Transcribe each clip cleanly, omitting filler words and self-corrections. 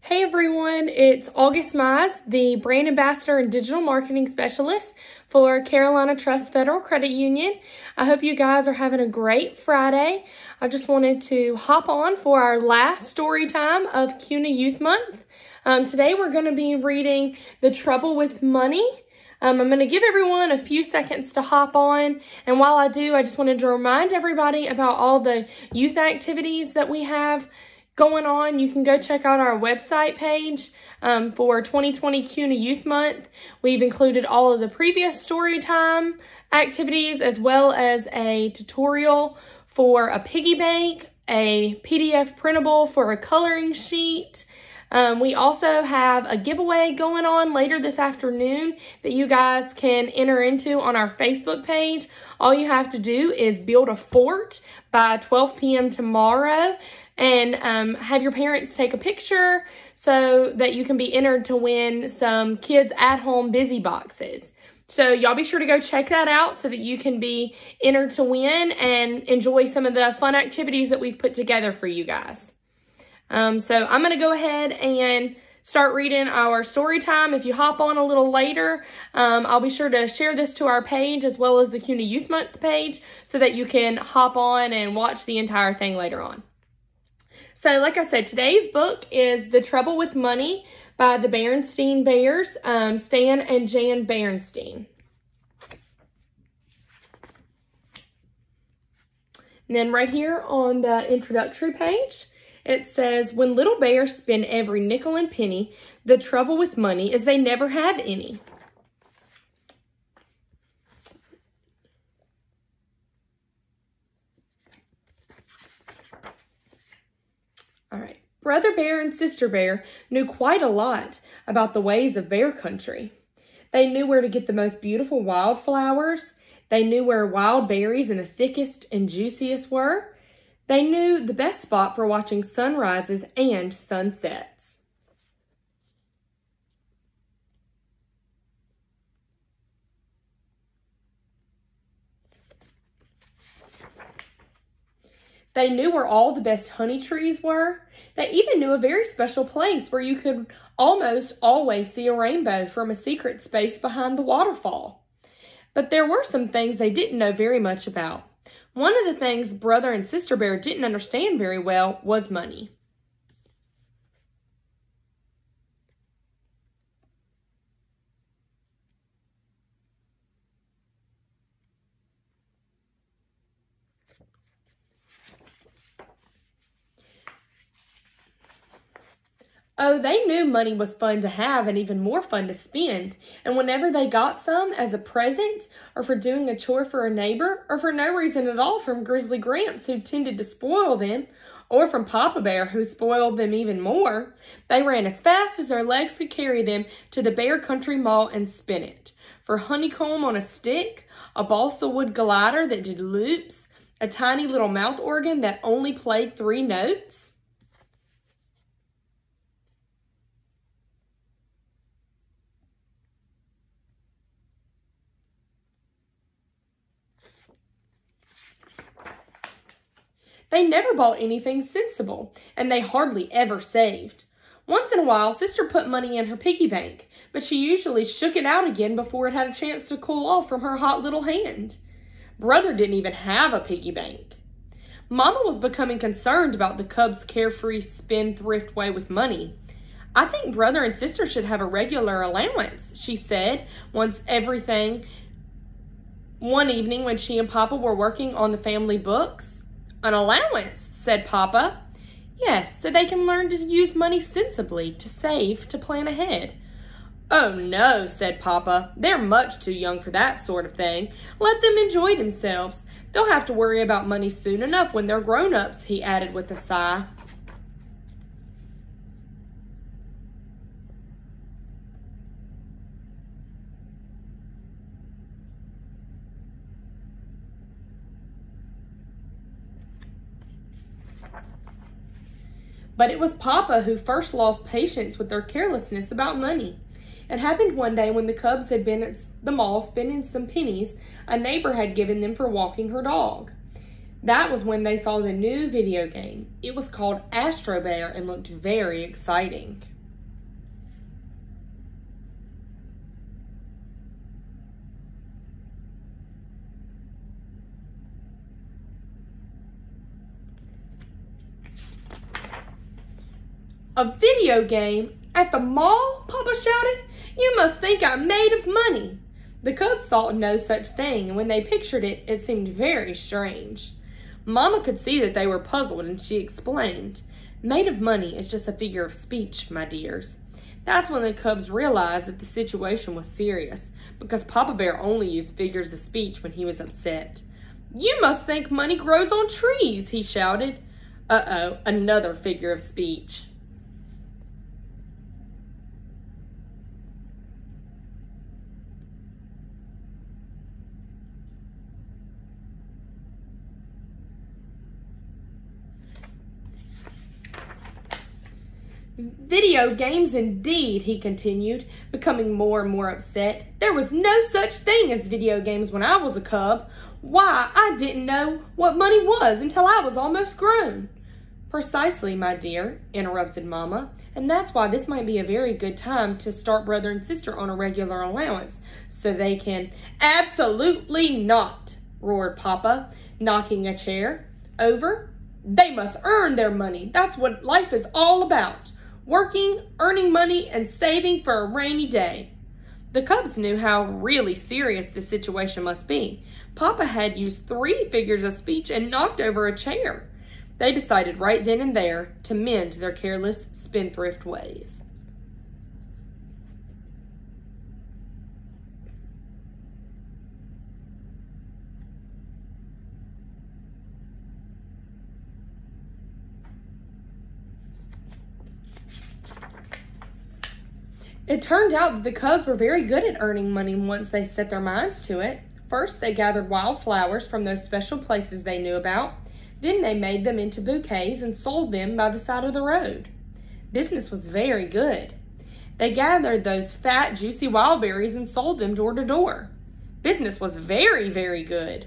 Hey everyone, it's August Mize, the Brand Ambassador and Digital Marketing Specialist for Carolina Trust Federal Credit Union. I hope you guys are having a great Friday. I just wanted to hop on for our last story time of CUNA Youth Month. Today we're going to be reading The Trouble with Money. I'm going to give everyone a few seconds to hop on, and while I do, I just wanted to remind everybody about all the youth activities that we have going on. You can go check out our website page for 2020 CUNA Youth Month. We've included all of the previous story time activities as well as a tutorial for a piggy bank, a PDF printable for a coloring sheet. We also have a giveaway going on later this afternoon that you guys can enter into on our Facebook page. All you have to do is build a fort by 12 p.m. tomorrow and have your parents take a picture so that you can be entered to win some kids at home busy boxes. So y'all be sure to go check that out so that you can be entered to win and enjoy some of the fun activities that we've put together for you guys. So I'm going to go ahead and start reading our story time. If you hop on a little later, I'll be sure to share this to our page as well as the CUNA Youth Month page so that you can hop on and watch the entire thing later on. So like I said, today's book is The Trouble with Money by the Berenstain Bears, Stan and Jan Berenstain. And then right here on the introductory page, it says, when little bears spend every nickel and penny, the trouble with money is they never have any. All right. Brother Bear and Sister Bear knew quite a lot about the ways of bear country. They knew where to get the most beautiful wildflowers. They knew where wild berries and the thickest and juiciest were. They knew the best spot for watching sunrises and sunsets. They knew where all the best honey trees were. They even knew a very special place where you could almost always see a rainbow from a secret space behind the waterfall. But there were some things they didn't know very much about. One of the things Brother and Sister Bear didn't understand very well was money. Oh, they knew money was fun to have and even more fun to spend. And whenever they got some as a present or for doing a chore for a neighbor or for no reason at all from Grizzly Gramps who tended to spoil them or from Papa Bear who spoiled them even more, they ran as fast as their legs could carry them to the Bear Country Mall and spent it. For honeycomb on a stick, a balsa wood glider that did loops, a tiny little mouth organ that only played 3 notes. They never bought anything sensible, and they hardly ever saved. Once in a while, Sister put money in her piggy bank, but she usually shook it out again before it had a chance to cool off from her hot little hand. Brother didn't even have a piggy bank. Mama was becoming concerned about the cubs' carefree, spendthrift way with money. I think Brother and Sister should have a regular allowance, she said one evening when she and Papa were working on the family books. An allowance, said Papa. Yes, so they can learn to use money sensibly, to save, to plan ahead. Oh no, said Papa. They're much too young for that sort of thing. Let them enjoy themselves. They'll have to worry about money soon enough when they're grown-ups, he added with a sigh. But it was Papa who first lost patience with their carelessness about money. It happened one day when the cubs had been at the mall spending some pennies a neighbor had given them for walking her dog. That was when they saw the new video game. It was called Astro Bear and looked very exciting. A video game? At the mall? Papa shouted. You must think I'm made of money. The cubs thought no such thing, and when they pictured it, it seemed very strange. Mama could see that they were puzzled, and she explained, "Made of money is just a figure of speech, my dears." That's when the cubs realized that the situation was serious, because Papa Bear only used figures of speech when he was upset. "You must think money grows on trees," he shouted. Uh-oh, another figure of speech. "Video games indeed," he continued, becoming more and more upset. "There was no such thing as video games when I was a cub. Why, I didn't know what money was until I was almost grown." "Precisely, my dear," interrupted Mama, "and that's why this might be a very good time to start brother and sister on a regular allowance, so they can—" "Absolutely not," roared Papa, knocking a chair over. "They must earn their money. That's what life is all about. Working, earning money, and saving for a rainy day." The cubs knew how really serious this situation must be. Papa had used 3 figures of speech and knocked over a chair. They decided right then and there to mend their careless spendthrift ways. It turned out that the cubs were very good at earning money once they set their minds to it. First, they gathered wild flowers from those special places they knew about. Then they made them into bouquets and sold them by the side of the road. Business was very good. They gathered those fat, juicy wild berries and sold them door to door. Business was very, very good.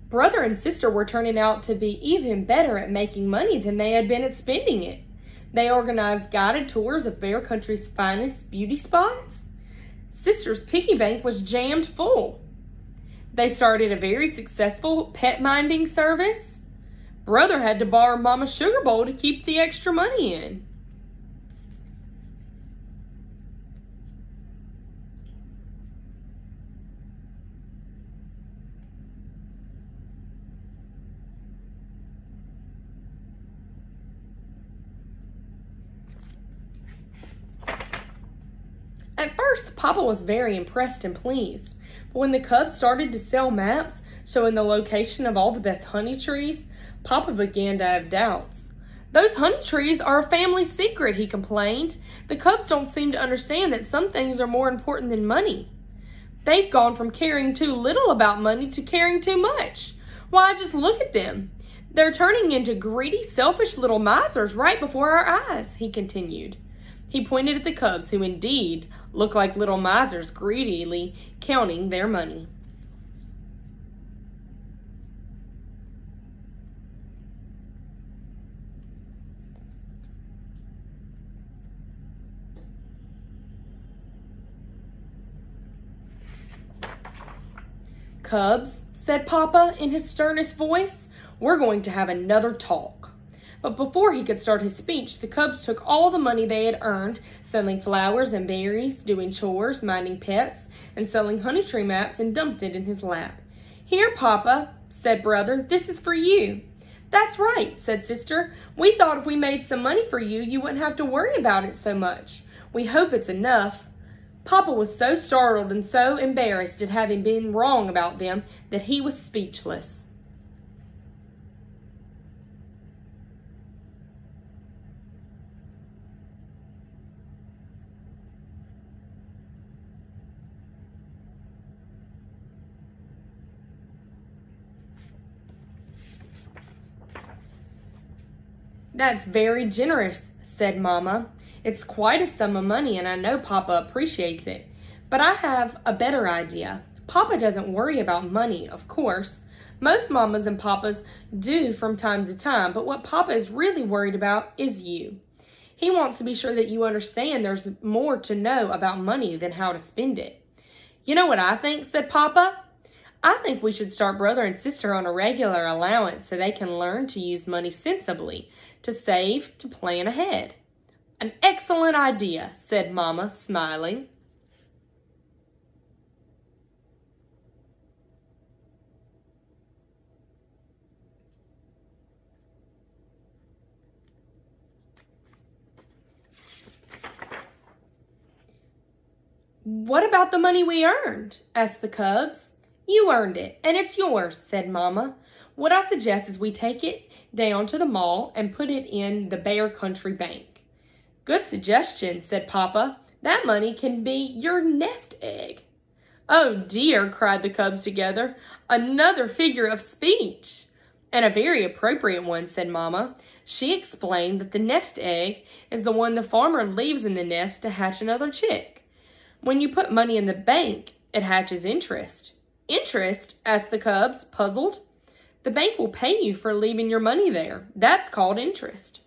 Brother and sister were turning out to be even better at making money than they had been at spending it. They organized guided tours of Bear Country's finest beauty spots. Sister's piggy bank was jammed full. They started a very successful pet minding service. Brother had to borrow Mama's sugar bowl to keep the extra money in. At first, Papa was very impressed and pleased, but when the cubs started to sell maps showing the location of all the best honey trees, Papa began to have doubts. "Those honey trees are a family secret," he complained. "The cubs don't seem to understand that some things are more important than money. They've gone from caring too little about money to caring too much. Why, just look at them. They're turning into greedy, selfish little misers right before our eyes," he continued. He pointed at the cubs, who indeed looked like little misers greedily counting their money. "Cubs," said Papa in his sternest voice, "we're going to have another talk." But before he could start his speech, the cubs took all the money they had earned, selling flowers and berries, doing chores, minding pets, and selling honey tree maps, and dumped it in his lap. "Here, Papa," said Brother, "this is for you." "That's right," said Sister. "We thought if we made some money for you, you wouldn't have to worry about it so much. We hope it's enough." Papa was so startled and so embarrassed at having been wrong about them that he was speechless. "That's very generous," said Mama. "It's quite a sum of money, and I know Papa appreciates it. But I have a better idea. Papa doesn't worry about money, of course, Most mamas and papas do from time to time, but what Papa is really worried about is you. He wants to be sure that you understand there's more to know about money than how to spend it. You know what I think, said Papa? I think we should start brother and sister on a regular allowance so they can learn to use money sensibly, to save, to plan ahead. An excellent idea, said Mama, smiling. What about the money we earned? Asked the cubs. You earned it, and it's yours, said Mama. What I suggest is we take it down to the mall and put it in the Bear Country Bank. Good suggestion, said Papa. That money can be your nest egg. Oh dear, cried the cubs together. Another figure of speech. And a very appropriate one, said Mama. She explained that the nest egg is the one the farmer leaves in the nest to hatch another chick. When you put money in the bank, it hatches interest. Interest? Asked the cubs, puzzled. The bank will pay you for leaving your money there. That's called interest.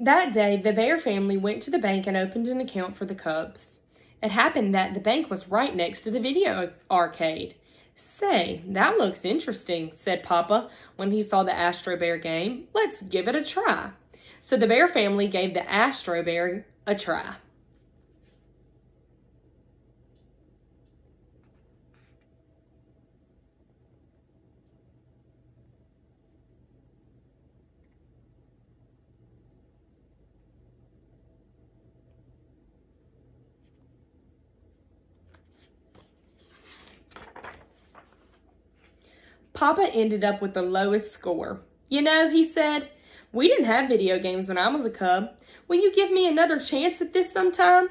That day, the Bear family went to the bank and opened an account for the cubs. It happened that the bank was right next to the video arcade. Say, that looks interesting, said Papa when he saw the Astro Bear game. Let's give it a try. So the Bear family gave the Astro Bear a try. Papa ended up with the lowest score. You know, he said, we didn't have video games when I was a cub. Will you give me another chance at this sometime?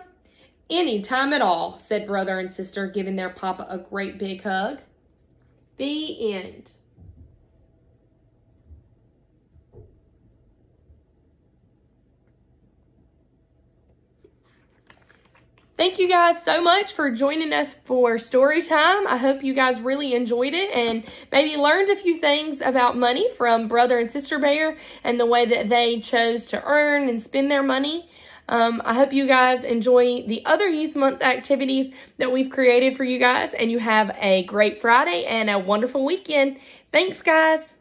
Any time at all, said brother and sister, giving their Papa a great big hug. The end. Thank you guys so much for joining us for story time. I hope you guys really enjoyed it and maybe learned a few things about money from Brother and Sister Bear and the way that they chose to earn and spend their money. I hope you guys enjoy the other Youth Month activities that we've created for you guys, and you have a great Friday and a wonderful weekend. Thanks, guys.